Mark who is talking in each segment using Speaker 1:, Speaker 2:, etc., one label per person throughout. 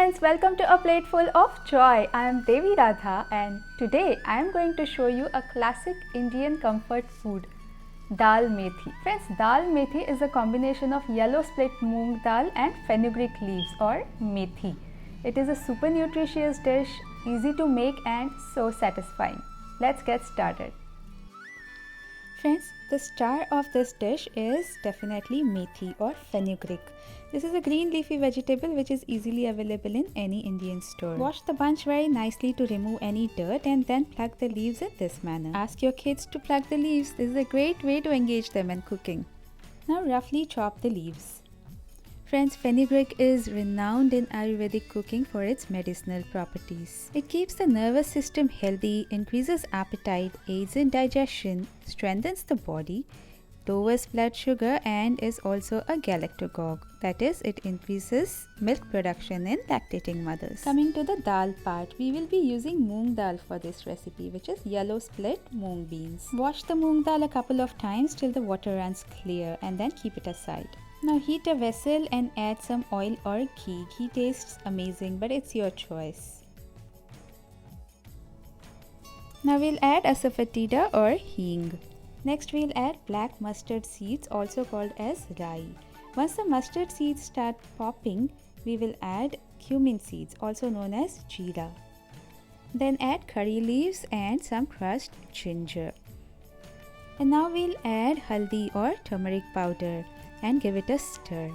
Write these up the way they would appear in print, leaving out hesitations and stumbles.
Speaker 1: friends, welcome to A Plateful of Joy. I am Devi Radha and today I am going to show you a classic Indian comfort food, Dal Methi. Friends, Dal Methi is a combination of yellow split moong dal and fenugreek leaves or methi. It is a super nutritious dish, easy to make and so satisfying. Let's get started. Friends, the star of this dish is definitely methi or fenugreek. This is a green leafy vegetable which is easily available in any Indian store. Wash the bunch very nicely to remove any dirt and then pluck the leaves in this manner. Ask your kids to pluck the leaves. This is a great way to engage them in cooking. Now roughly chop the leaves. Friends, fenugreek is renowned in Ayurvedic cooking for its medicinal properties. It keeps the nervous system healthy, increases appetite, aids in digestion, strengthens the body, lowers blood sugar and is also a galactagogue. That is, it increases milk production in lactating mothers. Coming to the dal part, we will be using moong dal for this recipe, which is yellow split moong beans. Wash the moong dal a couple of times till the water runs clear and then keep it aside. Now heat a vessel and add some oil or ghee. Ghee tastes amazing, but it's your choice. Now we'll add asafoetida or hing. Next we'll add black mustard seeds, also called as rai. Once the mustard seeds start popping, we will add cumin seeds, also known as jeera. Then add curry leaves and some crushed ginger. And now we'll add haldi or turmeric powder and give it a stir.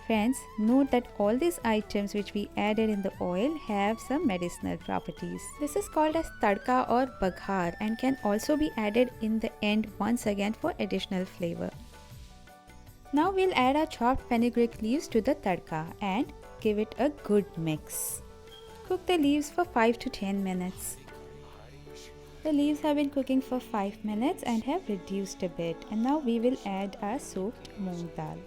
Speaker 1: Friends, note that all these items which we added in the oil have some medicinal properties. This is called as tadka or baghar and can also be added in the end once again for additional flavor. Now we'll add our chopped fenugreek leaves to the tadka and give it a good mix. Cook the leaves for 5 to 10 minutes. The leaves have been cooking for 5 minutes and have reduced a bit, and now we will add our soaked moong dal.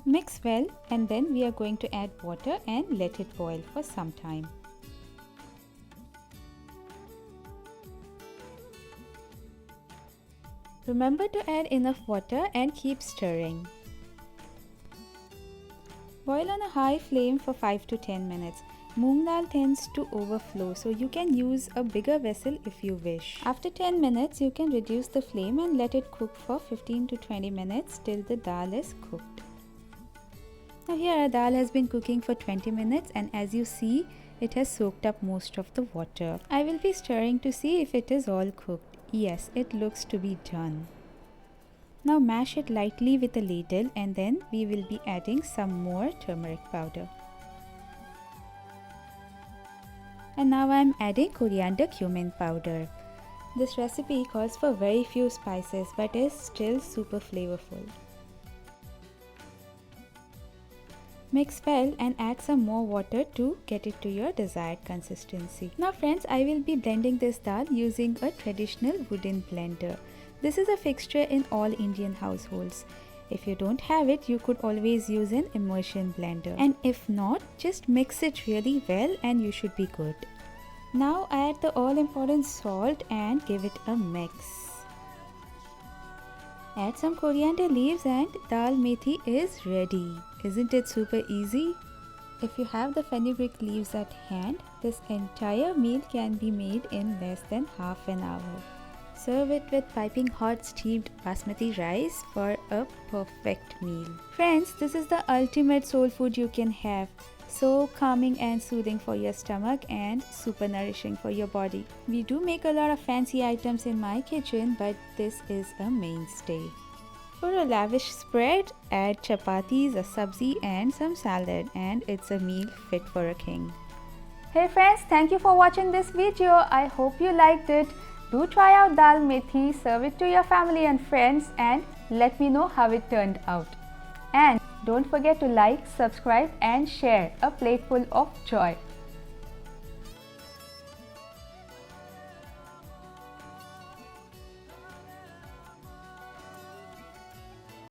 Speaker 1: Mix well and then we are going to add water and let it boil for some time. Remember to add enough water and keep stirring. Boil on a high flame for 5 to 10 minutes. Moong dal tends to overflow, so you can use a bigger vessel if you wish. After 10 minutes, you can reduce the flame and let it cook for 15 to 20 minutes till the dal is cooked. Now here our dal has been cooking for 20 minutes and as you see, it has soaked up most of the water. I will be stirring to see if it is all cooked. Yes, it looks to be done. Now mash it lightly with a ladle and then we will be adding some more turmeric powder. And now I am adding coriander cumin powder. This recipe calls for very few spices but is still super flavorful. Mix well and add some more water to get it to your desired consistency. Now friends, I will be blending this dal using a traditional wooden blender. This is a fixture in all Indian households. If you don't have it, you could always use an immersion blender. And if not, just mix it really well and you should be good. Now add the all important salt and give it a mix. Add some coriander leaves and dal methi is ready. Isn't it super easy? If you have the fenugreek leaves at hand, this entire meal can be made in less than half an hour. Serve it with piping hot steamed basmati rice for a perfect meal. Friends, this is the ultimate soul food you can have. So calming and soothing for your stomach and super nourishing for your body. We do make a lot of fancy items in my kitchen, but this is a mainstay. For a lavish spread, add chapatis, a sabzi and some salad and it's a meal fit for a king. Hey friends, thank you for watching this video. I hope you liked it. Do try out dal methi, serve it to your family and friends and let me know how it turned out. And don't forget to like, subscribe and share. A Plateful of Joy.